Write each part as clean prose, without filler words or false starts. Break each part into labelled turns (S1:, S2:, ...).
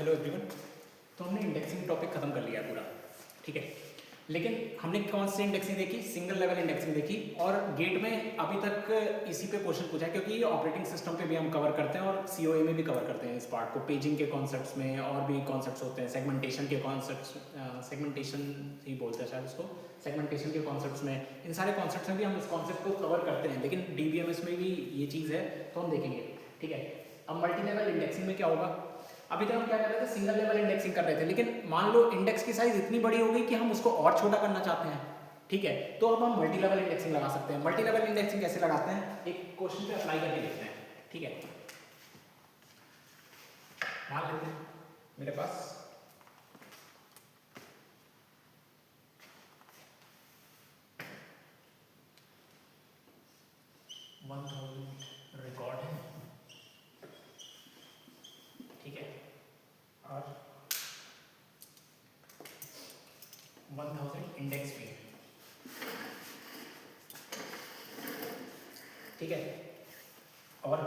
S1: Hello everyone. तो हमने indexing topic खत्म कर लिया पूरा, ठीक है। लेकिन हमने कौन सी इंडेक्सिंग देखी? सिंगल लेवल इंडेक्सिंग देखी। और गेट में अभी तक इसी पे क्वेश्चन पूछा है, क्योंकि ये ऑपरेटिंग सिस्टम पे भी हम कवर करते हैं और सीओए में भी कवर करते हैं इस पार्ट को। पेजिंग के कॉन्सेप्ट्स में और भी कॉन्सेप्ट्स होते हैं, सेगमेंटेशन के कॉन्सेप्ट्स, सेगमेंटेशन ही बोलते हैं शायद उसको, सेगमेंटेशन के कॉन्सेप्ट्स में, इन सारे कॉन्सेप्ट्स में भी हम इस कॉन्सेप्ट को कवर करते हैं। लेकिन डीबीएमएस में भी ये चीज़ है तो हम देखेंगे, ठीक है। अब मल्टी लेवल इंडेक्सिंग में क्या होगा? अभी तक हम क्या कर रहे थे? सिंगल लेवल इंडेक्सिंग कर रहे थे। लेकिन मान लो इंडेक्स की साइज इतनी बड़ी हो गई कि हम उसको और छोटा करना चाहते हैं, ठीक है। तो अब हम मल्टी लेवल इंडेक्सिंग लगा सकते हैं। मल्टी लेवल इंडेक्सिंग कैसे लगाते हैं, एक क्वेश्चन पे अप्लाई करके देखते हैं, ठीक है। मान लेते हैं मेरे पास रिकॉर्ड है, ठीक है, और 1000 इंडेक्स भी है, ठीक है। और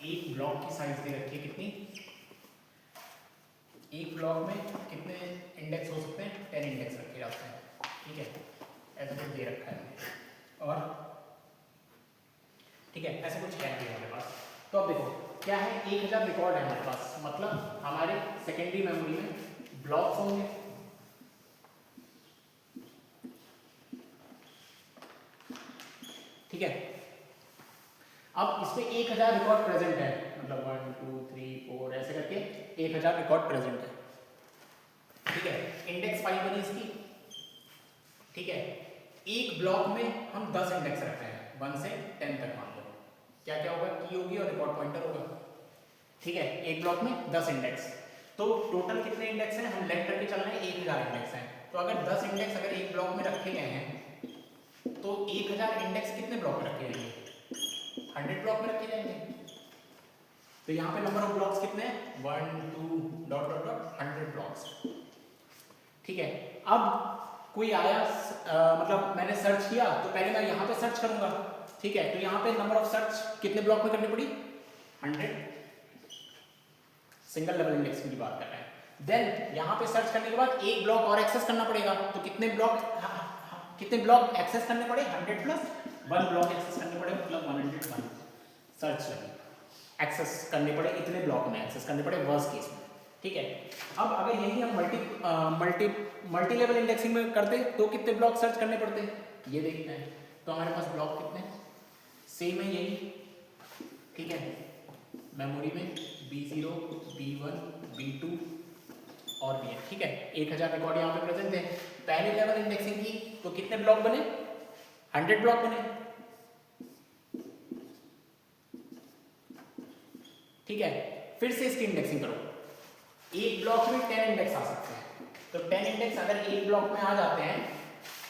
S1: एक ब्लॉक की साइज दे रखी है कितनी? एक ब्लॉक में कितने इंडेक्स हो सकते हैं? 10 इंडेक्स रखे जाते हैं, ठीक है। ऐसा कुछ दे रखा है और ठीक है, ऐसा कुछ है नहीं हमारे पास। तो अब देखो क्या है, 1000 रिकॉर्ड है हमारे पास, मतलब हमारे सेकेंडरी मेमोरी में ब्लॉक्स होंगे, ठीक है। अब इसमें 1000 रिकॉर्ड प्रेजेंट है, मतलब 1 2 3 4 ऐसे करके 1000 रिकॉर्ड प्रेजेंट है, ठीक है। इंडेक्स फाइल बनी इसकी, ठीक है। एक ब्लॉक में हम 10 इंडेक्स रखते हैं, 1 से 10 तक। मान लो क्या क्या होगा, की होगी और रिकॉर्ड पॉइंटर होगा, ठीक है। एक ब्लॉक में 10 इंडेक्स, तो टोटल कितने इंडेक्स हैं? हम लेट करके चल रहे हैं 1000 इंडेक्स हैं। तो अगर 10 इंडेक्स अगर एक ब्लॉक में रखे गए हैं तो 1000 इंडेक्स कितने ब्लॉक में रखे जाएंगे? 100 ब्लॉक में रखे जाएंगे। तो यहाँ पे नंबर ऑफ ब्लॉक्स कितने हैं? 1 2 डॉट डॉट डॉट 100 ब्लॉक्स, ठीक है। अब कोई आया मतलब मैंने सर्च किया, तो पहले मैं यहाँ पे सर्च करूंगा, ठीक है। तो यहाँ पे नंबर ऑफ सर्च कितने ब्लॉक में करनी पड़ी? 100। सिंगल लेवल इंडेक्सिंग की बात कर रहे हैं। देन यहाँ पे सर्च करने के बाद एक ब्लॉक और एक्सेस करना पड़ेगा। तो कितने ब्लॉक एक्सेस करने पड़े? 100 प्लस 1 ब्लॉक एक्सेस करने पड़े, मतलब 101 सर्च एक्सेस करने पड़े, इतने ब्लॉक में एक्सेस करने पड़े वर्स्ट केस में, ठीक है। अब अगर यही हम मल्टी लेवल इंडेक्सिंग में करते तो कितने ब्लॉक सर्च करने पड़ते, ये देखते हैं। तो हमारे पास ब्लॉक कितने सेम है, यही, ठीक है। मेमोरी में B0 B1 B2 और भी है, ठीक है। 1000 रिकॉर्ड यहाँ पे प्रेजेंट है। पहले लेवल इंडेक्सिंग की तो कितने ब्लॉक बने? 100 ब्लॉक बने, ठीक है। फिर से इसकी इंडेक्सिंग करो, एक ब्लॉक में 10 इंडेक्स आ सकते हैं। तो 10 इंडेक्स अगर एक ब्लॉक में आ जाते हैं,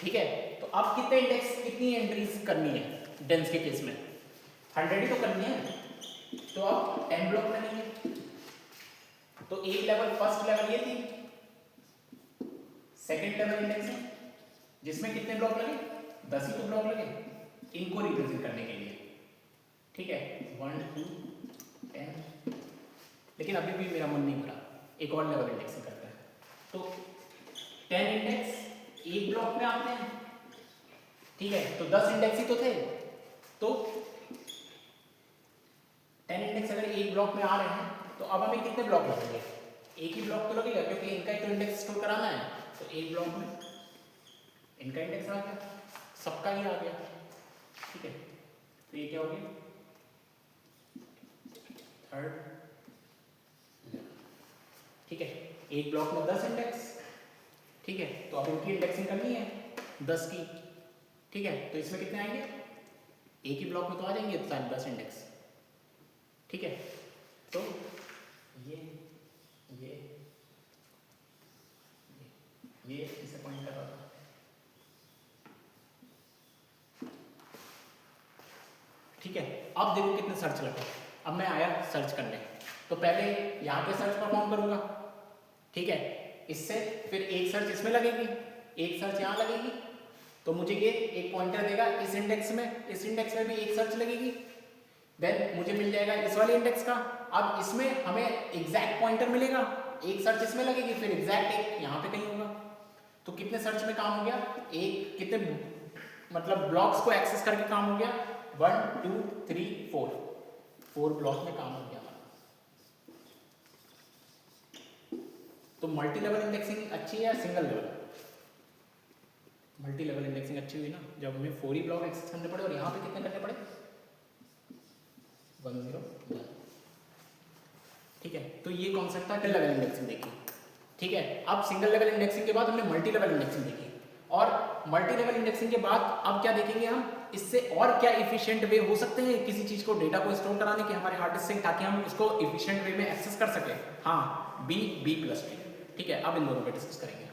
S1: ठीक है, तो अब कितने इंडेक्स, कितनी एंट्रीज करनी है? डेंस के केस में 100 ही तो करनी है, तो अब 10 ब्लॉक लगेंगे। तो एक लेवल, फर्स्ट लेवल ये थी, सेकंड लेवल इंडेक्स है जिसमें कितने ब्लॉक लगे? 10 ही तो ब्लॉक लगे इनको रिप्रेजेंट करने के लिए, ठीक है। 1 2 10। लेकिन अभी भी मेरा मन नहीं भरा, एक और लेवल इंडेक्सिंग करते हैं। तो 10 इंडेक्स एक ब्लॉक में आते हैं, ठीक है। तो 10 इंडेक्स ही तो थे, तो 10 इंडेक्स अगर एक ब्लॉक में आ रहे हैं तो अब हमें कितने ब्लॉक लगेंगे? एक ही ब्लॉक तो लगेगा, क्योंकि इनका ही तो इंडेक्स स्टोर कराना है। तो एक ब्लॉक में इनका इंडेक्स आ गया, सबका ही आ गया, ठीक है। तो ये क्या हो गया? थर्ड, ठीक है। एक ब्लॉक में 10 इंडेक्स, ठीक है। तो अब इनकी इंडेक्सिंग करनी है 10 की, ठीक है। तो इसमें कितने आएंगे? एक ही ब्लॉक में तो आ जाएंगे 10 इंडेक्स, ठीक है। तो ये इसे पॉइंट कर रहा था, ठीक है। अब देखो कितने सर्च लगे। अब मैं आया सर्च करने, तो पहले यहाँ पे सर्च परफॉर्म करूंगा, ठीक है। इससे फिर एक सर्च इसमें लगेगी, एक सर्च यहाँ लगेगी, तो मुझे ये एक पॉइंटर देगा इस इंडेक्स में भी एक सर्च लगेगी। देन मुझे मिल जाएगा इस वाले इंडेक्स का। अब इसमें हमें एग्जैक्ट पॉइंटर मिलेगा, एक सर्च इसमें लगेगी, फिर एग्जैक्ट एक यहाँ पे कहीं होगा। तो कितने सर्च में काम हो गया, एक कितने मतलब ब्लॉक्स को एक्सेस करके काम हो गया, 1 2 3 4 ब्लॉक में काम हो गया हमारा। तो मल्टी लेवल इंडेक्सिंग अच्छी है या single level? Multi level indexing अच्छी हुई ना, जब हमें 4 ही ब्लॉक एक्सेस करने पड़े, और यहाँ पे कितने करने पड़े, 1 0 1। ठीक है, तो ये कॉन्सेप्ट था लेवल इंडेक्सिंग देखी। ठीक है, अब सिंगल लेवल इंडेक्सिंग के बाद हमने मल्टी लेवल इंडेक्सिंग देखी, और मल्टी लेवल इंडेक्सिंग के बाद अब क्या देखेंगे हम, इससे और क्या इफिशिएंट वे हो सकते हैं किसी चीज को, डेटा को स्टोर कराने के हमारे हार्ड डिस्क से, ताकि हम उसको इफिशिएंट वे में एक्सेस कर सकें। हाँ, B प्लस T। ठीक है, अब इन दोनों पे डिस्कस करेंगे।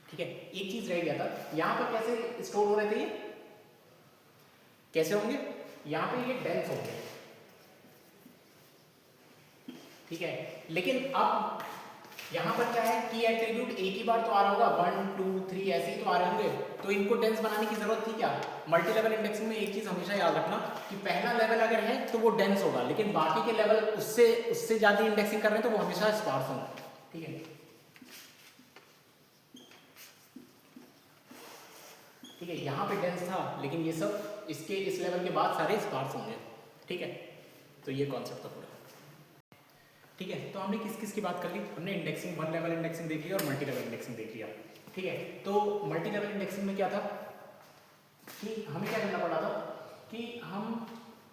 S1: ठीक है, एक चीज रह गया था, यहाँ पर कैसे स्टोर हो रहे थे, ये कैसे होंगे, यहाँ पे ये डेंस होंगे। ठीक है, लेकिन अब यहाँ पर क्या है कि एट्रीब्यूट एक ही बार तो आ रहा होगा, 1 2 3 ऐसे ही तो आ रहे होंगे, तो इनको डेंस बनाने की जरूरत थी क्या? मल्टी लेवल इंडेक्सिंग में एक चीज हमेशा याद रखना कि पहला लेवल अगर है तो वो डेंस होगा, लेकिन बाकी के लेवल उससे ज्यादा इंडेक्सिंग कर रहे हैं तो वो हमेशा स्पार्स होंगे। ठीक है, ठीक है, यहाँ पे डेंस था, लेकिन ये सब इसके इस लेवल के बाद सारे स्पार्स होंगे। ठीक है, तो ये कॉन्सेप्ट था पूरा। ठीक है, तो हमने किस किस की बात कर ली, हमने इंडेक्सिंग, 1 लेवल इंडेक्सिंग देख लिया और मल्टी लेवल इंडेक्सिंग देख लिया। ठीक है, तो मल्टी लेवल इंडेक्सिंग में क्या था कि हमें क्या करना पड़ा था कि हम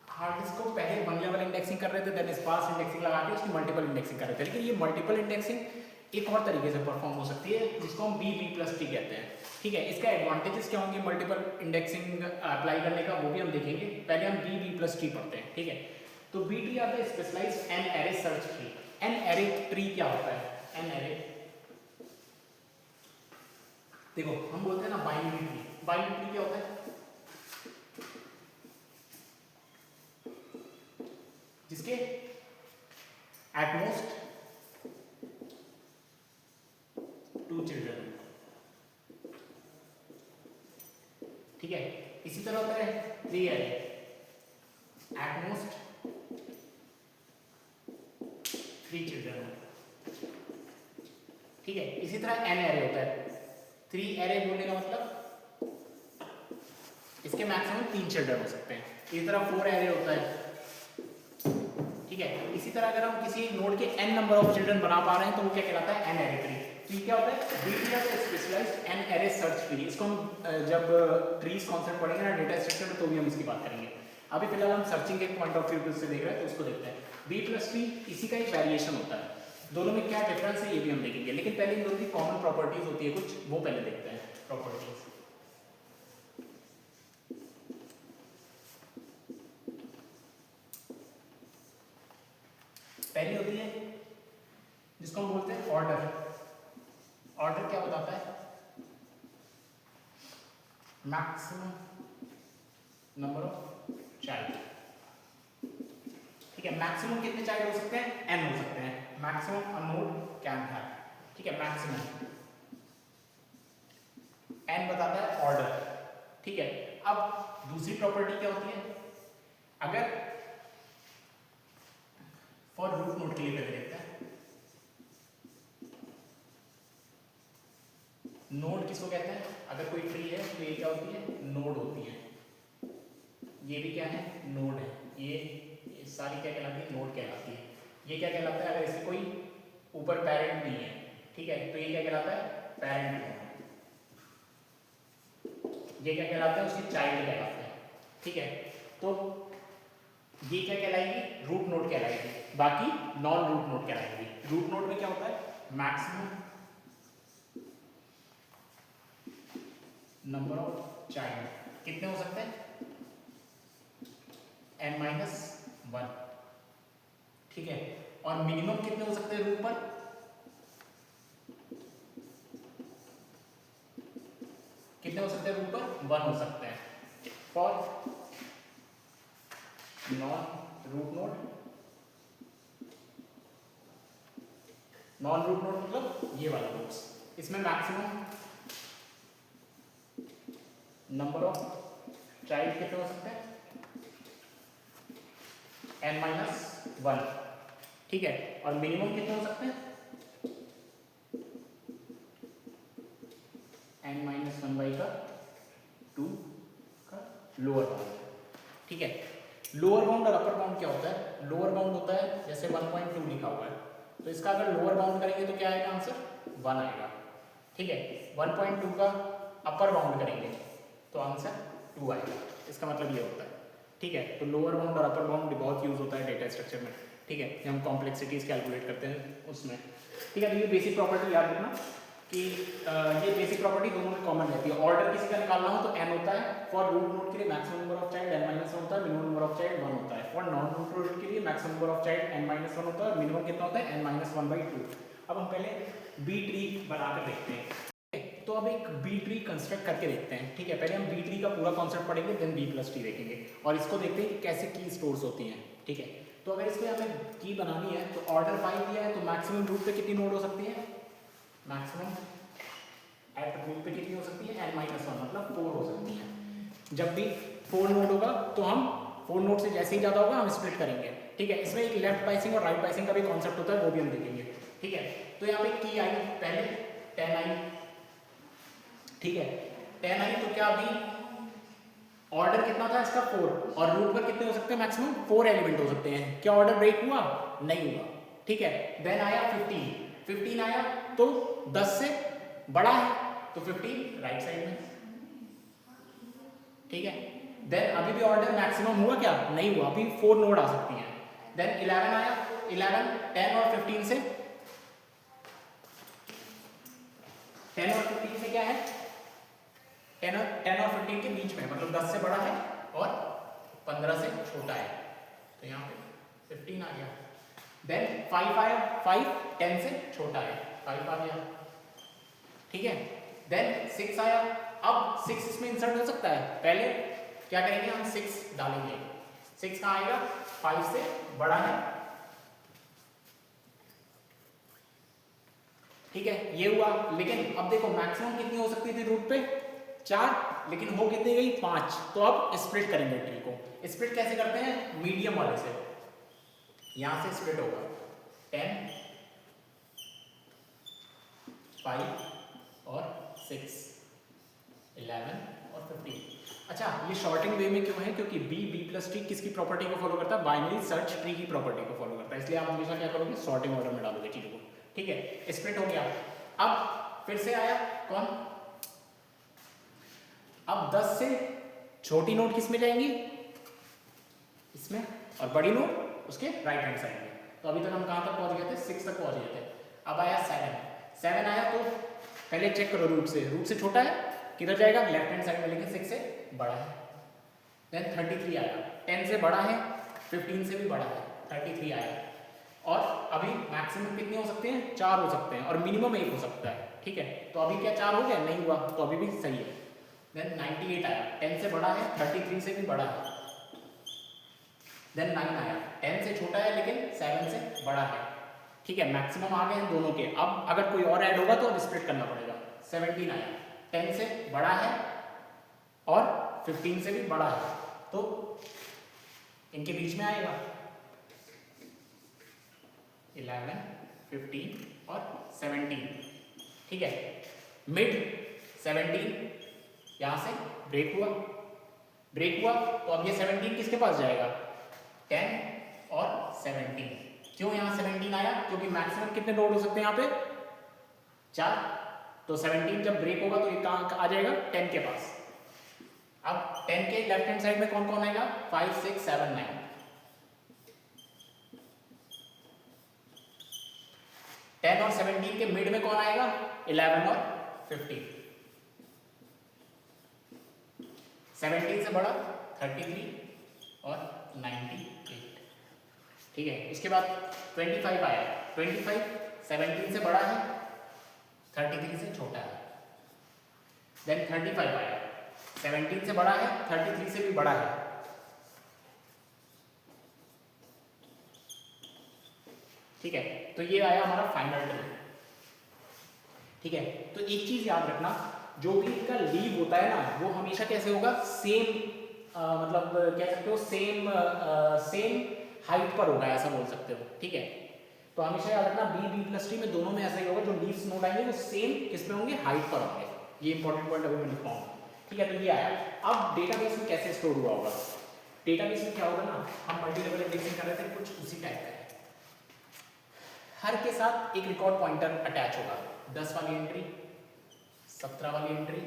S1: हार्ड डिस्क को पहले 1 लेवल इंडेक्सिंग कर रहे थे, देन स्पार्स इंडेक्सिंग लगा के उसकी मल्टीपल इंडेक्सिंग कर रहे थे। लेकिन ये मल्टीपल इंडेक्सिंग एक और तरीके से परफॉर्म हो सकती है, जिसको हम B प्लस T कहते हैं। ठीक है, इसका एडवांटेजेस क्या होंगे मल्टीपल इंडेक्सिंग अप्लाई करने का, वो भी हम देखेंगे। पहले हम B प्लस T पढ़ते हैं। ठीक है, तो BT आता है specialized n ary search tree. N ary tree क्या होता है, एन एरे, देखो हम बोलते हैं ना बाइनरी ट्री, बाइनरी ट्री क्या होता है, जिसके एटमोस्ट 2 चिल्ड्रन। ठीक है, इसी तरह होता है 3 एरे, एटमोस्ट 3 चिल्ड्रन। ठीक है, इसी तरह एन एरे होता है, 3 एरे बोलने का मतलब इसके मैक्सिमम 3 चिल्ड्रन हो सकते हैं। इसी तरह 4 एरे होता है। ठीक है, इसी तरह अगर हम किसी नोड के n नंबर ऑफ चिल्ड्रन बना पा रहे हैं तो वो क्या कहलाता है, एन एरे ट्री। तो ये क्या होता है, BTS specialized n ary search tree. इसको हम जब ट्रीज कॉन्सेप्ट पढ़ेंगे ना डेटा स्ट्रक्चर में, तो भी हम इसकी बात करेंगे। अभी फिलहाल हम सर्चिंग के पॉइंट ऑफ व्यू से देख रहे हैं, तो उसको देखते हैं। B प्लस T इसी का एक वेरिएशन होता है, दोनों में क्या डिफरेंस है ये भी हम देखेंगे। लेकिन पहले इन दोनों की कॉमन प्रॉपर्टीज होती है कुछ, वो पहले देखते हैं प्रॉपर्टीज। पहली होती है जिसको हम बोलते हैं ऑर्डर। ऑर्डर क्या बताता है, मैक्सिमम नंबर ऑफ चाइल्ड। ठीक है, मैक्सिमम कितने चाइल्ड हो सकते हैं, n हो सकते हैं, maximum a node can have. ठीक है, मैक्सिमम n बताता है ऑर्डर। ठीक है, अब दूसरी प्रॉपर्टी क्या होती है, अगर फॉर रूट नोड के लिए पहले देखते हैं, नोड किसको कहते हैं, अगर कोई ट्री है तो ये क्या होती है, नोड होती है। ये भी क्या है, नोड है। ये सारी क्या कहलाती है, नोड कहलाती है। ये क्या कहलाता है, अगर इसके कोई ऊपर पेरेंट नहीं है, ठीक है, तो ये क्या कहलाता है, पेरेंट नोड। ये क्या कहलाता है, उसके चाइल्ड कहलाते हैं। ठीक है, तो ये क्या कहलाएगी, रूट नोड कहलाएगी, बाकी नॉन रूट नोड कहलाएगी। रूट नोड में क्या होता है, मैक्सिमम नंबर ऑफ चाइल्ड कितने हो सकते हैं, n-1। ठीक है, और मिनिमम कितने हो सकते हैं रूट पर, कितने हो सकते हैं रूट पर, 1 हो सकते हैं। For non root node, non root node मतलब ये वाला नोड्स, इसमें मैक्सिमम नंबर ऑफ चाइल्ड कितने हो सकते हैं, n-1। ठीक है, और मिनिमम कितने हो सकते हैं, n-1/2 का लोअर बाउंड। ठीक है, लोअर बाउंड और अपर बाउंड क्या होता है, लोअर बाउंड होता है जैसे 1.2 लिखा हुआ है, तो इसका अगर लोअर बाउंड करेंगे तो क्या आएगा आंसर, 1 आएगा। ठीक है, 1.2 का अपर बाउंड करेंगे तो आंसर 2 आएगा, इसका मतलब ये होता है। ठीक है, तो लोअर बाउंड और अपर बाउंड बहुत यूज होता है डेटा स्ट्रक्चर में। ठीक है, हम कॉम्प्लेक्सिटीज कैलकुलेट करते हैं उसमें। ठीक है, तो ये बेसिक प्रॉपर्टी याद रखना कि ये बेसिक प्रॉपर्टी दोनों में कॉमन रहती है। ऑर्डर किसी का निकालना हो तो n होता है, फॉर रूट नोड के लिए maximum number of child n-1 होता है, मिनिमम नंबर ऑफ चाइल्ड 1 होता है। फॉर नॉन रूट नोड के लिए maximum number of child n-1 होता है, मिनिमम कितना होता है n-1/2। अब हम पहले बी ट्री बनाकर देखते हैं। तो अब एक बी ट्री कंस्ट्रक्ट करके देखते हैं। ठीक है, पहले हम बी ट्री का पूरा कॉन्सेप्ट पढ़ेंगे, देन बी प्लस ट्री देखेंगे और इसको देखते हैं कि कैसे की स्टोर्स होती हैं। ठीक है, तो अगर इसमें हमें की बनानी है तो ऑर्डर 5 दिया है, तो मैक्सिमम रूट पे कितनी नोड हो सकती है, मैक्सिमम एट रूट पे कितनी हो सकती है, n-1 मतलब 4 हो सकती है। जब भी 4 नोड होगा तो हम 4 नोड से जैसे ही ज़्यादा होगा हम स्प्लिट करेंगे। ठीक है, इसमें एक लेफ्ट बाइसिंग और राइट बाइसिंग का भी कॉन्सेप्ट होता है, वो भी हम देखेंगे। ठीक है, तो यहाँ पे की आई पहले 10 आई। ठीक है, 10 आई तो क्या अभी ऑर्डर कितना था इसका 4 और रूट पर कितने हो सकते हैं, मैक्सिमम 4 एलिमेंट हो सकते हैं। क्या ऑर्डर ब्रेक हुआ, नहीं हुआ। ठीक है, देन आया 15 आया तो 10 से बड़ा है तो 15 राइट साइड में। ठीक है, देन अभी भी ऑर्डर मैक्सिमम हुआ क्या, नहीं हुआ, अभी 4 नोड आ सकती हैं। देन 11 आया, 11 10 और 15 से 10 और 15 से क्या है, 10 और 15 के बीच में, मतलब 10 से बड़ा है और 15 से छोटा है, तो यहाँ पे 15 आ गया। देन 5 आया, 5 10 से छोटा है, 5 आ गया। ठीक है, देन 6 आया, अब 6 इसमें इंसर्ट हो सकता है, पहले क्या करेंगे हम 6 डालेंगे, 6 कहाँ आएगा, 5 से बड़ा है। ठीक है, ये हुआ, लेकिन अब देखो मैक्सिमम कितनी हो सकती थी रूट पे, 4, लेकिन हो कितनी गई, 5। तो अब स्प्लिट करेंगे ट्री को। स्प्लिट कैसे करते हैं, मीडियम वाले से, यहां से स्प्लिट होगा 10 5 और 6 11 और 15। अच्छा, ये शॉर्टिंग वे में क्यों है, क्योंकि बी प्लस ट्री किसकी प्रॉपर्टी को फॉलो करता है, बाइनरी सर्च ट्री की प्रॉपर्टी को फॉलो करता है, इसलिए आप हमेशा क्या करोगे, सॉर्टिंग ऑर्डर में डालोगे चीजों को। ठीक है, स्प्लिट हो गया। अब फिर से आया कौन, अब 10 से छोटी नोड किस में जाएंगी, इसमें, और बड़ी नोड उसके राइट हैंड साइड में। तो अभी तक हम कहां तक पहुंच गए थे, 6 तक पहुंच गए थे। अब आया 7 आया, तो पहले चेक करो रूट से छोटा है, किधर जाएगा, लेफ्ट हैंड साइड में, लेकिन 6 से बड़ा है। देन 33 आया, 10 से बड़ा है, 15 से भी बड़ा है, 33 आया। और अभी मैक्सिमम कितने हो सकते हैं, 4 हो सकते हैं, और मिनिमम 1 हो सकता है। ठीक है, तो अभी क्या 4 हो गया, नहीं हुआ, तो अभी भी सही है। देन 98 आया, 10 से बड़ा है, 33 से भी बड़ा है। देन 9 आया, 10 से छोटा है लेकिन 7 से बड़ा है। ठीक है, मैक्सिमम आ गए हैं दोनों के। अब अगर कोई और ऐड होगा तो अब स्प्लिट करना पड़ेगा। 17 आया, 10 से बड़ा है और 15 से भी बड़ा है, तो इनके बीच में आएगा 11 15 और 17। ठीक है, मिड 17 यहां से ब्रेक हुआ तो अब ये 17 किसके पास जाएगा, 10 और 17। क्यों यहां 17 आया, क्योंकि मैक्सिमम कितने नोड हो सकते हैं यहाँ पे, 4। तो 17 जब ब्रेक होगा तो ये कहां आ जाएगा, 10 के पास। अब 10 के लेफ्ट हैंड साइड में कौन कौन आएगा, 5 6 7 9। 10 और 17 के मिड में कौन आएगा, 11 और 15। 17 से बड़ा 33 और 98। ठीक है, इसके बाद 25 आया, 25 17 से बड़ा है, 33 से छोटा है। देन 35 आया, 17 से बड़ा है, 33 से भी बड़ा है। ठीक है, तो ये आया हमारा फाइनल ट्री। ठीक है, तो एक चीज याद रखना, जो भी इनका लीव होता है ना, वो हमेशा कैसे होगा, सेम मतलब कह सकते हो सेम हाइट पर होगा, ऐसा बोल सकते हो। ठीक है, तो हमेशा याद रखना B+T में दोनों में ऐसा ही होगा, जो लीव्स नोड आएंगे वो सेम किस पे होंगे, हाइट पर होंगे। ये इंपॉर्टेंट पॉइंट अभी मैं लिखवाऊंगा, ठीक है। तो ये आया। अब डेटाबेस में कैसे स्टोर हुआ होगा, डेटाबेस में क्या होगा ना, हम मल्टी लेवल इंडेक्सिंग कर रहे थे, कुछ उसी टाइप का है। हर के साथ एक रिकॉर्ड पॉइंटर अटैच होगा, 10 वाली एंट्री, 17 वाली एंट्री,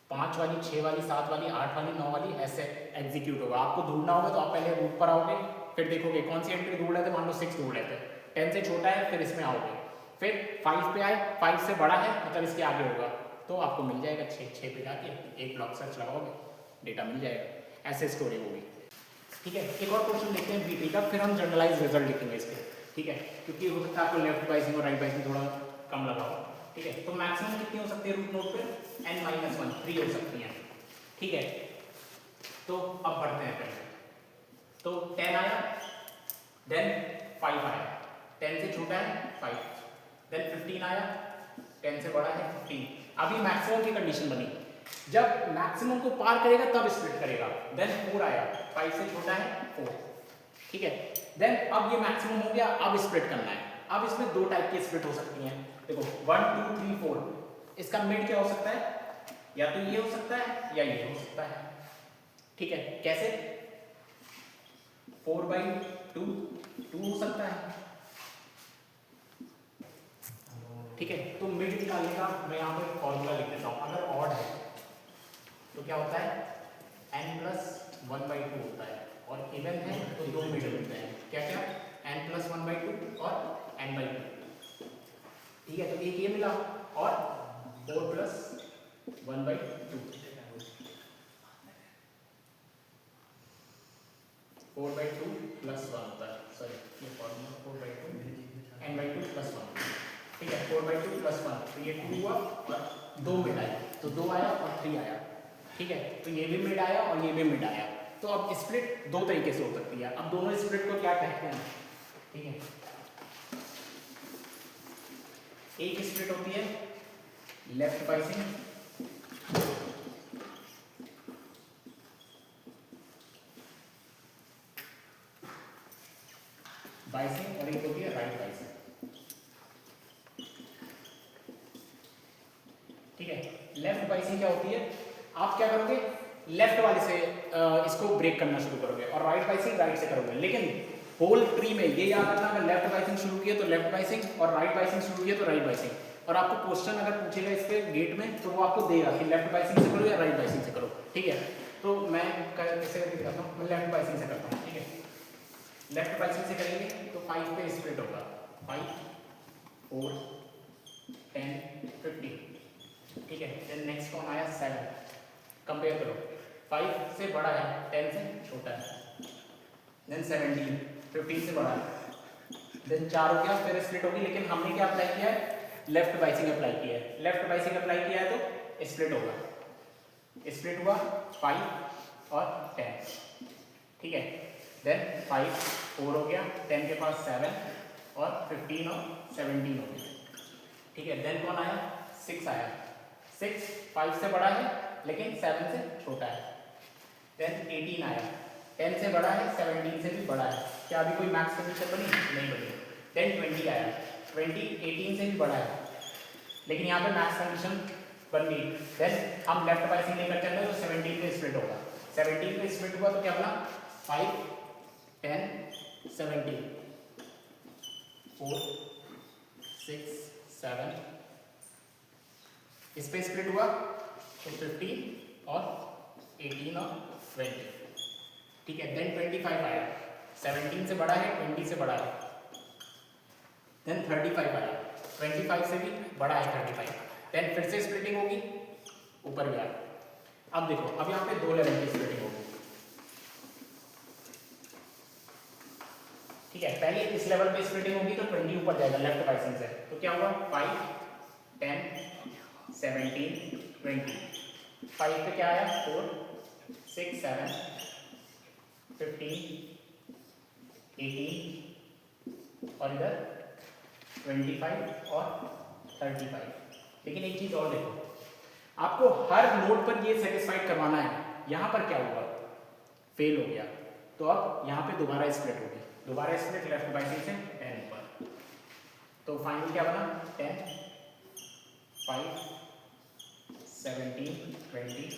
S1: 5 वाली, 6 वाली, 7 वाली, 8 वाली, 9 वाली, ऐसे एग्जीक्यूट होगा। आपको ढूंढना होगा तो आप पहले रूट पर आओगे, फिर देखोगे कौन सी एंट्री ढूंढ रहे थे, मान लो 6 ढूंढ रहे थे, 10 से छोटा है, फिर इसमें आओगे, फिर 5 पे आए, 5 से बड़ा है मतलब इसके आगे होगा, तो आपको मिल जाएगा 6 पे जाके एक ब्लॉक सर्च लगाओगे, डेटा मिल जाएगा। ऐसे स्टोरेज होगी, ठीक है। एक और क्वेश्चन देखते हैं बीटी का, फिर हम जनरलाइज रिजल्ट लिखेंगे इसके, ठीक है, क्योंकि हो सकता है आपको लेफ्ट बाइसिंग और राइट बाइसिंग थोड़ा कम लगा हो, ठीक है। तो मैक्सिमम कितनी हो सकती है रूट नोड पे, n-1 3 हो सकती हैं, ठीक है। तो अब बढ़ते हैं पहले, तो 10 आया, देन 5 आया, 10 से छोटा है 5, देन 15 आया, 10 से बड़ा है 15। अभी मैक्सिमम की कंडीशन बनी, जब मैक्सिमम को पार करेगा तब स्प्लिट करेगा, देन 4 आया, 5 से छोटा है 4, ठीक है। देन अब ये मैक्सिमम हो गया, अब स्प्लिट करना है। अब इसमें दो टाइप की स्प्लिट हो सकती हैं, देखो 1 2 3 4, इसका मिड क्या हो सकता है, या तो ये हो सकता है या ये हो सकता है, ठीक है। कैसे, 4/2 2 हो सकता है, ठीक है। तो मिड निकालने का मैं यहाँ पर फॉर्मूला लिख देता हूँ। अगर ऑड है तो क्या होता है, n+1/2 होता है, और इवन है तो दो मिड होते हैं, क्या क्या, n+1/2 और n/2, ठीक है। तो एक ये मिला, और 4+1/2, 4/2 + 1 होता है, सॉरी ये फॉर्मूला 4/2 n/2 + 1, ठीक है। 4/2 + 1, तो ये 2 हुआ, और 2 मिड आया, तो 2 आया और 3 आया, ठीक है। तो ये भी मिड आया और ये भी मिड आया। तो अब स्प्लिट दो तरीके से हो सकती है। अब दोनों स्प्लिट को क्या कहते हैं, ठीक है। एक स्प्लिट होती है लेफ्ट बाइसिंग, बाइसिंग, और एक होती है राइट बाइसिंग, ठीक है। लेफ्ट बाइसिंग क्या होती है, आप क्या करोगे, लेफ्ट वाले से इसको ब्रेक करना शुरू करोगे, और राइट बाइसिंग राइट से करोगे। लेकिन होल ट्री में ये याद रखना, अगर लेफ्ट बाइसिंग शुरू किया तो लेफ्ट बाइसिंग, और राइट बाइसिंग शुरू किया तो राइट बाइसिंग। और आपको क्वेश्चन अगर पूछेगा इस पे गेट में, तो वो आपको देगा कि लेफ्ट बाइसिंग से करो या राइट बाइसिंग से करो, ठीक है। तो मैं कैसे करता हूँ, मैं लेफ्ट बाइसिंग से करता हूँ, ठीक है। लेफ्ट बाइसिंग से करेंगे तो 5 पे स्प्लिट होगा, 5 4 10 15, ठीक है। देन नेक्स्ट कौन आया, 7, कंपेयर करो, 5 से बड़ा है, 10 से छोटा है, देन 17, 15 से बड़ा है, देन 4 हो गया, फिर स्प्लिट होगी। लेकिन हमने क्या अप्लाई किया है, लेफ्ट बाइसिंग अप्लाई किया है। लेफ्ट बाइसिंग अप्लाई किया है तो स्प्लिट होगा, स्प्लिट हुआ 5 और 10, ठीक है। देन 5 4 हो गया, 10 के पास 7, और 15 और 17 हो गया, ठीक है। देन कौन आया, 6 आया, 6 5 से बड़ा है लेकिन 7 से छोटा है। देन 18 आया, 10 से बड़ा है, 17 से भी बड़ा है। क्या अभी कोई मैक्स कंडीशन बनी, नहीं बनी। देन 20 आया, 20 18 से भी बड़ा है, लेकिन यहाँ पे मैक्स कंडीशन बन गई। देन हम लेफ्ट बाइसिंग लेकर चल रहे तो 17 पे स्प्लिट होगा, 17 पे स्प्लिट हुआ तो क्या बना, 5 10 17 4 6 7, इस पे स्प्लिट हुआ तो 15 और 18 और 20, ठीक है। देन 25 आया, 17 से बड़ा है, 20 से बड़ा है। देन 35 आया, 25 से भी बड़ा है 35। देन फिर से स्प्लिटिंग होगी, ऊपर भी आया। अब देखो, अब यहाँ पे 2 लेवल की स्प्लिटिंग होगी, ठीक है। पहले इस लेवल पे स्प्लिटिंग होगी तो 20 ऊपर जाएगा लेफ्ट बाइसिंग से, तो क्या हुआ, 5 10 17 20, 5 पे क्या आया, 4 6 7 15 18, और इधर 25 और 35। लेकिन एक चीज और देखो, आपको हर नोड पर ये सेटिस्फाइड करवाना है। यहां पर क्या हुआ, फेल हो गया, तो अब यहाँ पे दोबारा स्प्लिट होगी, दोबारा स्प्लिट लेफ्ट बाइसिंग से 10 ऊपर, तो फाइनल क्या बना 10, 5, 17, 20।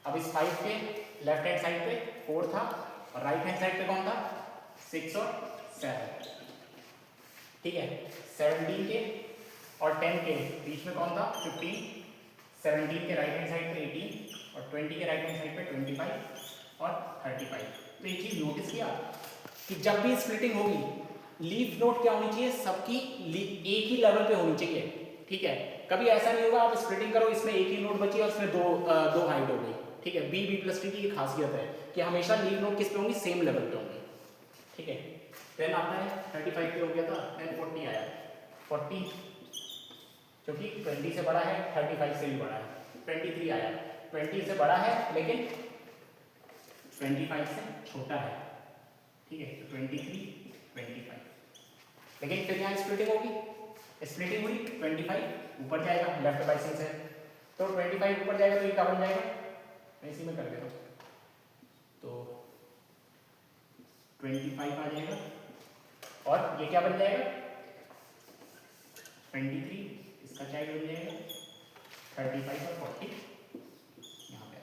S1: अब इस 5 के लेफ्ट हैंड साइड पे 4 था और राइट हैंड साइड पे कौन था 6 और 7, ठीक है। 17 के और 10 के बीच में कौन था 15, 17 के राइट हैंड साइड पे 18 और 20 के राइट हैंड साइड पे 25 और 35। तो एक चीज नोटिस किया कि जब भी स्प्लिटिंग होगी लीफ नोड क्या होनी चाहिए, सबकी एक ही लेवल पे होनी चाहिए, ठीक है। कभी ऐसा नहीं होगा आप स्प्लिटिंग करो इसमें एक ही नोड बची और उसमें दो हाइट हो गई, ठीक है। बी प्लस टी की खासियत है कि हमेशा लीफ नोड किस पे होंगी, सेम लेवल पे होंगी, ठीक है। देन आता है 35 पे हो गया था, देन 40 आया, 40 क्योंकि 20 से बड़ा है 35 से भी बड़ा है, 23 आया, 20 से बड़ा है लेकिन 25 से छोटा है, ठीक है। तो 23, 25, लेकिन फिर यहाँ स्प्लिटिंग होगी, स्प्लिटिंग हुई 25 ऊपर जाएगा लेफ्ट बाइसिंग से, तो 25 ऊपर जाएगा तो ये क्या बन जाएगा, मैं इसी में कर देता हूँ, तो 25 आ जाएगा और ये क्या बन जाएगा 23, इसका चाइल्ड बन जाएगा 35 और 40 यहाँ पे,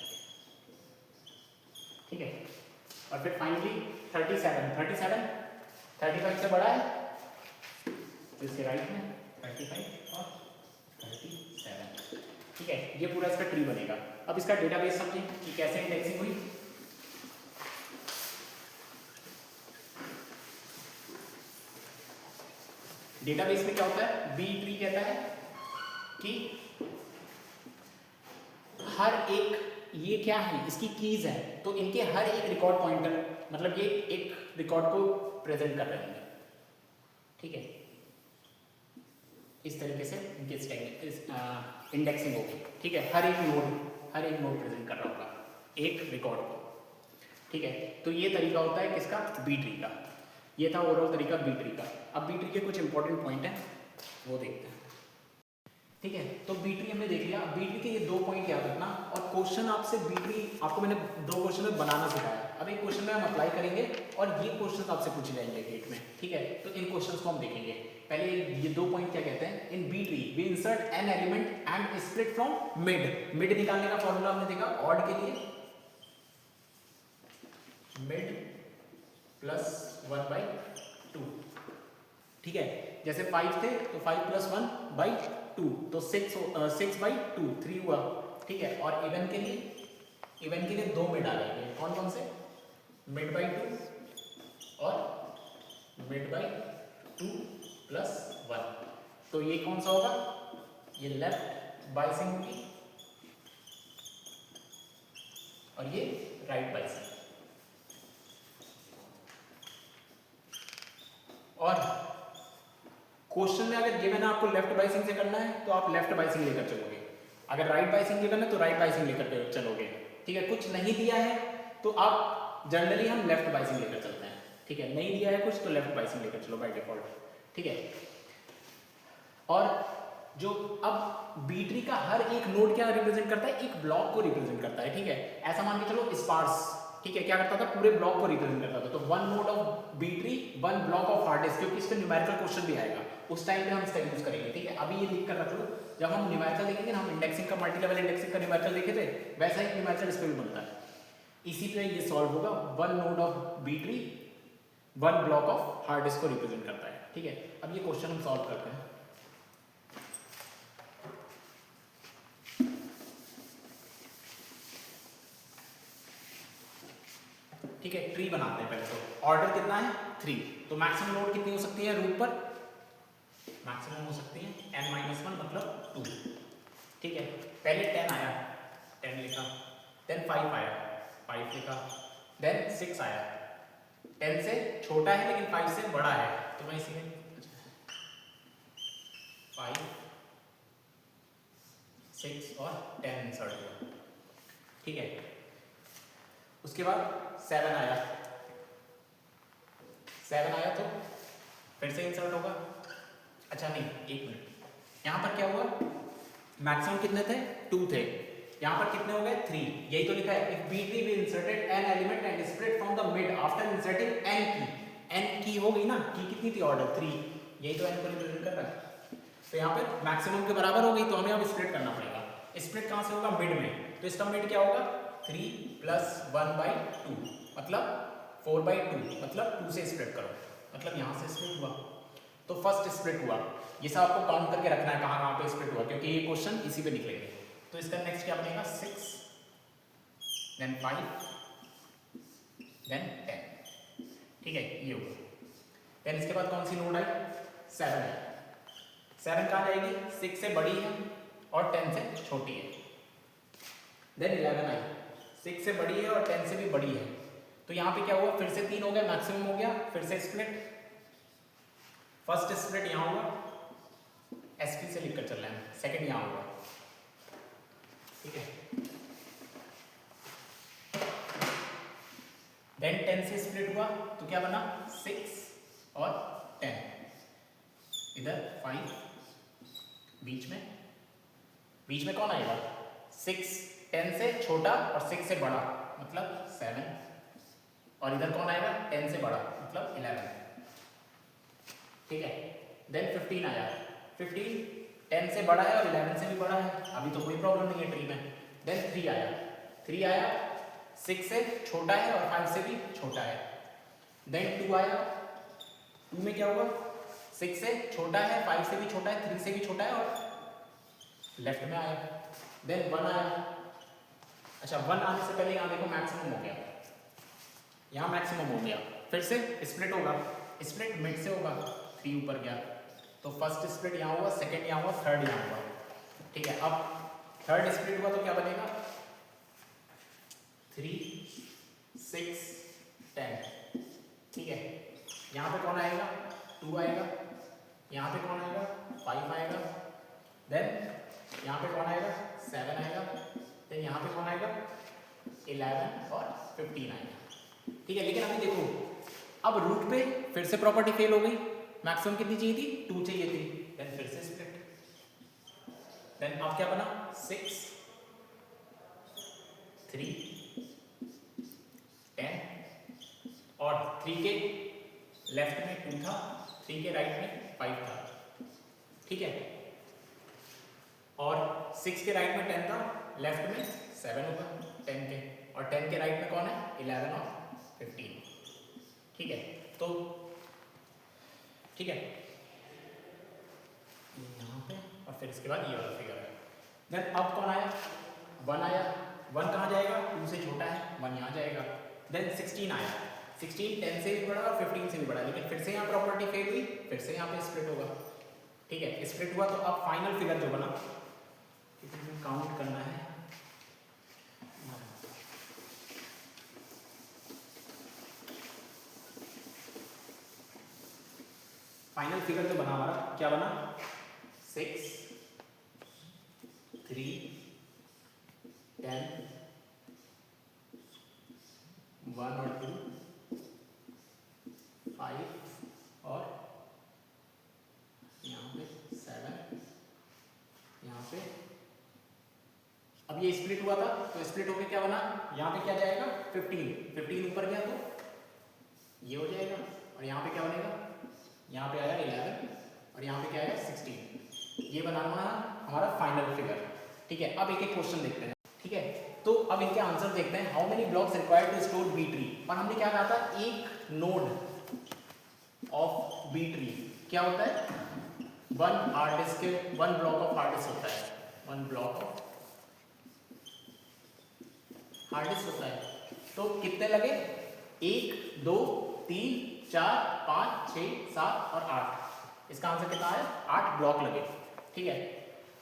S1: ठीक है। और फिर फाइनली 37 35 से बड़ा है तो इसके राइट में 35 और 37, ठीक है। ये पूरा इसका ट्री बनेगा। अब इसका डेटाबेस समझें कि कैसे इंडेक्सिंग हुई। डेटाबेस में क्या होता है, बी ट्री कहता है कि हर एक, ये क्या है इसकी कीज है, तो इनके हर एक रिकॉर्ड पॉइंटर, मतलब ये एक रिकॉर्ड को प्रेजेंट कर रहे होंगे, ठीक है। इस तरीके से इनकी इंडेक्सिंग होगी, ठीक है। हर एक नोड प्रेजेंट कर रहा होगा एक रिकॉर्ड को, ठीक है। तो ये तरीका होता है किसका, बी ट्री का। ये था ओवरऑल तरीका बी ट्री का। अब बी ट्री के कुछ इंपॉर्टेंट पॉइंट हैं वो देखते हैं, ठीक है। तो बी ट्री हमने देख लिया। बी ट्री के ये 2 पॉइंट याद रखना, और क्वेश्चन आपसे बी ट्री आपको मैंने 2 क्वेश्चन में बनाना सिखाया। अब एक क्वेश्चन में हम अप्लाई करेंगे और ये क्वेश्चन आपसे पूछे जाएंगे गेट में, ठीक है। तो इन क्वेश्चंस को हम देखेंगे। पहले ये 2 पॉइंट क्या कहते हैं, in B tree we insert an element and split from mid निकालने का फॉर्मूला हमने देखा ऑड के लिए, मिड प्लस 1/2, ठीक है। जैसे 5 थे तो 5 + 1/2 तो 6/2 3 हुआ, ठीक है। और इवन के लिए 2 मिड आ जाएंगे, कौन कौन से, mid/2 और mid/2 + 1। तो ये कौन सा होगा, ये लेफ्ट बाइसिंग होगी और ये राइट बाइसिंग। और क्वेश्चन में अगर गिवन है आपको लेफ्ट बाइसिंग से करना है तो आप लेफ्ट बाइसिंग लेकर चलोगे, अगर राइट बाइसिंग गिवन है तो राइट बाइसिंग लेकर चलोगे, ठीक है। कुछ नहीं दिया है तो आप जनरली हम लेफ्ट बाइसिंग लेकर चलते हैं, ठीक है। नहीं दिया है कुछ तो लेफ्ट बाइसिंग लेकर चलो बाय डिफॉल्ट, ठीक है। और जो अब बी ट्री का हर एक नोड क्या रिप्रेजेंट करता है, एक ब्लॉक को रिप्रेजेंट करता है, ठीक है। ऐसा मान के चलो स्पार्स, ठीक है, क्या करता था, पूरे ब्लॉक को रिप्रेजेंट करता था। तो 1 node of B tree 1 block of hard disk, क्योंकि इस पे न्यूमेरिकल क्वेश्चन भी आएगा, उस टाइम पे हम इसका यूज करेंगे, ठीक है। अभी ये लिख कर रख लो, जब हम न्यूमेरिकल देखेंगे ना, हम इंडेक्सिंग का मल्टी लेवल इंडेक्सिंग का न्यूमेरिकल देखे थे, वैसा ही न्यूमेरिकल इस पे भी बनता है। इसी पे ये सॉल्व होगा, 1 node of B tree 1 block of hard disk को रिप्रेजेंट करता है, ठीक है। अब ये क्वेश्चन हम सॉल्व करते हैं। ठीक है, ट्री बनाते हैं पहले। तो ऑर्डर कितना है 3, तो मैक्सिमम नोड कितनी हो सकती है रूट पर, मैक्सिमम हो सकती है n-1 मतलब 2, ठीक है। पहले 10 आया 10 लिखा, देन 5 आया 5 लिखा, देन 6 आया, 10 से छोटा है लेकिन 5 से बड़ा है तो मैं इसी में 5 6 और 10 इंसर्ट हुआ, ठीक है। उसके बाद 7 आया तो फिर से इंसर्ट होगा। अच्छा नहीं, 1 मिनट, यहाँ पर क्या हुआ, मैक्सिमम कितने थे 2 थे, यहाँ पर कितने हो गए 3, यही तो लिखा है if B tree be inserted an element and split from the mid after inserting an key हो गई ना, की कितनी थी ऑर्डर 3, यही तो एन को रिप्रेजेंट कर रहा है। तो यहाँ पे मैक्सिमम के बराबर हो गई तो हमें अब स्प्लिट करना पड़ेगा। स्प्लिट कहाँ से होगा मिड में, तो इसका मिड क्या होगा 3 + 1/2 मतलब 4/2 मतलब 2 से स्प्लिट करो, मतलब यहाँ से स्प्लिट हुआ तो फर्स्ट स्प्लिट हुआ। ये सब आपको काउंट करके रखना है कहाँ पे स्प्लिट हुआ, क्योंकि ये क्वेश्चन इसी पे निकलेंगे। तो इसका नेक्स्ट क्या बनेगा 6 देन 5 देन 10, ठीक है ये होगा। देन इसके बाद कौन सी नोड आई 7 है, 7 कहाँ जाएगी 6 से बड़ी है और 10 से छोटी है। देन 11 आई, 6 से बड़ी है और 10 से भी बड़ी है। तो यहाँ पे क्या हुआ फिर से 3 हो गया, मैक्सिमम हो गया, फिर से स्प्लिट। फर्स्ट स्प्लिट यहाँ होगा, एसपी से लिखकर चल रहे हैं, सेकंड यहाँ होगा, ठीक है। देन 10 से स्प्लिट हुआ तो क्या बना 6 और 10, इधर 5 बीच में कौन आएगा 6, 10 से छोटा और 6 से बड़ा मतलब 7, और इधर कौन आएगा 10 से बड़ा मतलब 11, ठीक है। देन 15 आया, 15 10 से बड़ा है और 11 से भी बड़ा है, अभी तो कोई प्रॉब्लम नहीं है ट्री में। देन 3 आया 6 से छोटा है और 5 से भी छोटा है। देन 2 आया, 2 में क्या हुआ 6 से छोटा है, 5 से भी छोटा है, 3 से भी छोटा है और लेफ्ट में आया। देन 1 आया, अच्छा 1 आने से पहले यहाँ देखो मैक्सिमम हो गया, यहाँ मैक्सिमम हो गया, फिर से स्प्लिट होगा, स्प्लिट मिड से होगा, 3 ऊपर गया तो फर्स्ट स्प्लिट यहाँ हुआ, सेकंड यहाँ हुआ, थर्ड यहाँ हुआ, ठीक है। अब थर्ड स्प्लिट हुआ तो क्या बनेगा 3 6 10, ठीक है। यहाँ पे कौन आएगा 2 आएगा, यहाँ पे कौन आएगा 5 आएगा, देन यहाँ पे कौन आएगा 7 आएगा, देन यहाँ पे कौन आएगा 11 और 15 आएगा, ठीक है। लेकिन अभी देखो अब रूट पे फिर से प्रॉपर्टी फेल हो गई, मैक्सिमम कितनी चाहिए थी 2 चाहिए थी, देन फिर से स्प्लिट। देन अब क्या बना 6 3 10 और 3 के लेफ्ट में 2 था, 3 के राइट में 5 था, ठीक है। और 6 के राइट में 10 था, लेफ्ट में 7 होगा 10 के, और 10 के राइट में कौन है 11 और 15, ठीक है। तो ठीक है यहाँ पे, और फिर इसके बाद ये वाला फिगर है। देन अब कौन आया 1 आया, 1 कहाँ जाएगा 2 से छोटा है, 1 यहाँ जाएगा। देन 16 आया, 16 10 से भी बड़ा और 15 से भी बड़ा, लेकिन फिर से यहाँ प्रॉपर्टी फेल हुई, फिर से यहाँ पे स्प्लिट होगा, ठीक है। स्प्लिट हुआ तो अब फाइनल फिगर जो बना काउंट करना है, फाइनल फिगर जो बना हमारा क्या बना 6 3 10 1 और 2 5 और यहाँ पे 7, यहाँ पे अब ये स्प्लिट हुआ था तो स्प्लिट होके क्या बना यहाँ पे क्या जाएगा 15 ऊपर गया तो ये हो जाएगा, और यहाँ पे क्या बनेगा यहाँ पे आया 11 और यहाँ पे क्या आया 16, ये बनाना हमारा फाइनल फिगर, ठीक है। अब एक एक क्वेश्चन देखते हैं, ठीक है। तो अब इनके आंसर देखते हैं। How many blocks required to store B tree, और हमने क्या कहा था एक नोड ऑफ बी ट्री क्या होता है 1 हार्ड डिस्क के 1 ब्लॉक ऑफ हार्ड डिस्क होता है, 1 ब्लॉक ऑफ हार्ड डिस्क होता है। तो कितने लगे 1 2 3 4 5 6 7 और 8, इसका आंसर कितना है 8 ब्लॉक लगे, ठीक है।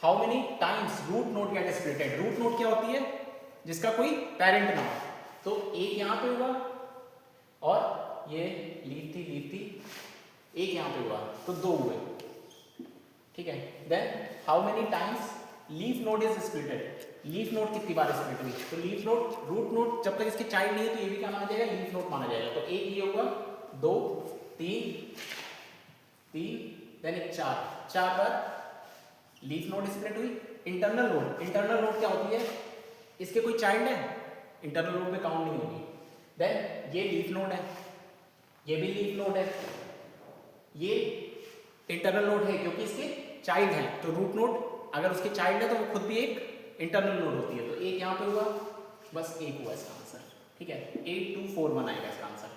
S1: How many times root node get splitted, root node क्या होती है जिसका कोई पेरेंट ना हो, तो एक यहाँ पे हुआ और ये लीफ थी एक यहाँ पे हुआ तो 2 हुए, ठीक है। Then how many times leaf node is splitted, leaf node कितनी बार स्प्लिट हुई, तो लीफ नोड रूट नोड जब तक इसके चाइल्ड नहीं है तो ये भी क्या माना जाएगा लीफ नोड माना जाएगा। तो एक ये होगा 2 3 देन एक 4 बार लीफ नोड स्प्लिट हुई। इंटरनल नोड क्या होती है इसके कोई चाइल्ड है, इंटरनल नोड में काउंट नहीं होगी। देन ये लीफ नोड है, ये भी लीफ नोड है, ये इंटरनल नोड है क्योंकि इसके चाइल्ड है। तो रूट नोड अगर उसके चाइल्ड है तो वो खुद भी एक इंटरनल नोड होती है। तो एक यहाँ पे हुआ, बस एक हुआ इसका आंसर, ठीक है। 8241 आएगा इसका आंसर,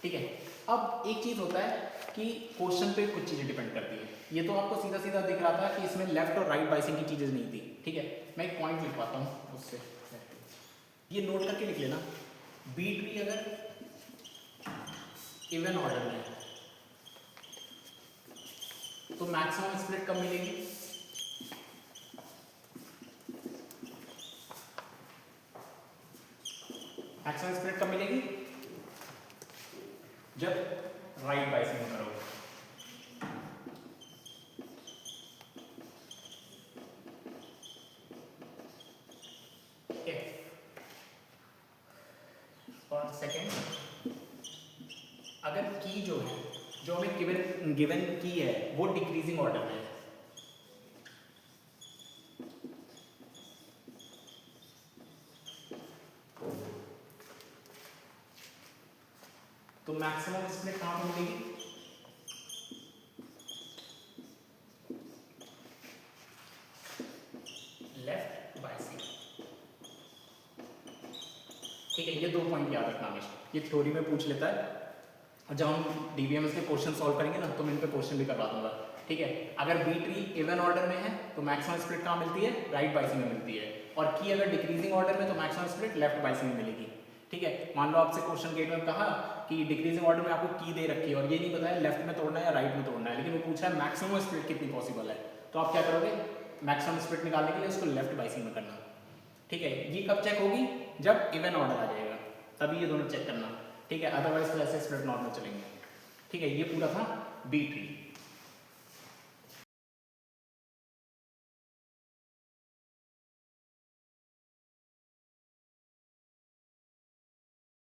S1: ठीक है। अब एक चीज़ होता है कि क्वेश्चन पे कुछ चीज़ें डिपेंड करती है। ये तो आपको सीधा सीधा दिख रहा था कि इसमें लेफ्ट और राइट बाइसिंग की चीज़ें नहीं थी, ठीक है। मैं एक पॉइंट लिखवाता हूँ उससे, ये नोट करके लिख लेना। बी ट्री अगर इवन ऑर्डर में है तो मैक्सिमम स्प्लिट कब मिलेगी? मैक्सिमम स्प्लिट कब मिलेगी? जब राइट बाइसिंग में करोगे। और सेकेंड, अगर की जो है, जो हमें गिवन की है वो डिक्रीजिंग ऑर्डर में है, तो मैक्सिमम स्प्लिट कहां पर मिलेगी? लेफ्ट बाइसिंग, ठीक है। ये 2 पॉइंट याद रखना हमेशा, ये थ्योरी में पूछ लेता है और जब हम डीबीएमएस के क्वेश्चन सॉल्व करेंगे ना तो मैं इन पे क्वेश्चन भी करवा दूंगा, ठीक है। अगर बी ट्री इवन ऑर्डर में है तो मैक्सिमम स्प्लिट कहाँ मिलती है? राइट बाइसिंग में मिलती है। और की अगर डिक्रीजिंग ऑर्डर में तो मैक्सिमम स्प्लिट लेफ्ट बाइसिंग में मिलेगी, ठीक है। मान लो आपसे क्वेश्चन गेट में कहा कि डिक्रीजिंग ऑर्डर में आपको की दे रखी है और ये नहीं पता है लेफ्ट में तोड़ना है या राइट में तोड़ना है, लेकिन वो पूछ रहा है मैक्सिमम स्प्लिट कितनी पॉसिबल है, तो आप क्या करोगे? मैक्सिमम स्प्लिट निकालने के लिए उसको लेफ्ट बाइसिंग में करना, ठीक है। ये कब चेक होगी? जब इवन ऑर्डर आ जाएगा, तभी ये दोनों चेक करना, ठीक है। अदरवाइज तो ऐसे स्प्लिट नॉर्मल चलेंगे, ठीक है। ये पूरा था बी ट्री।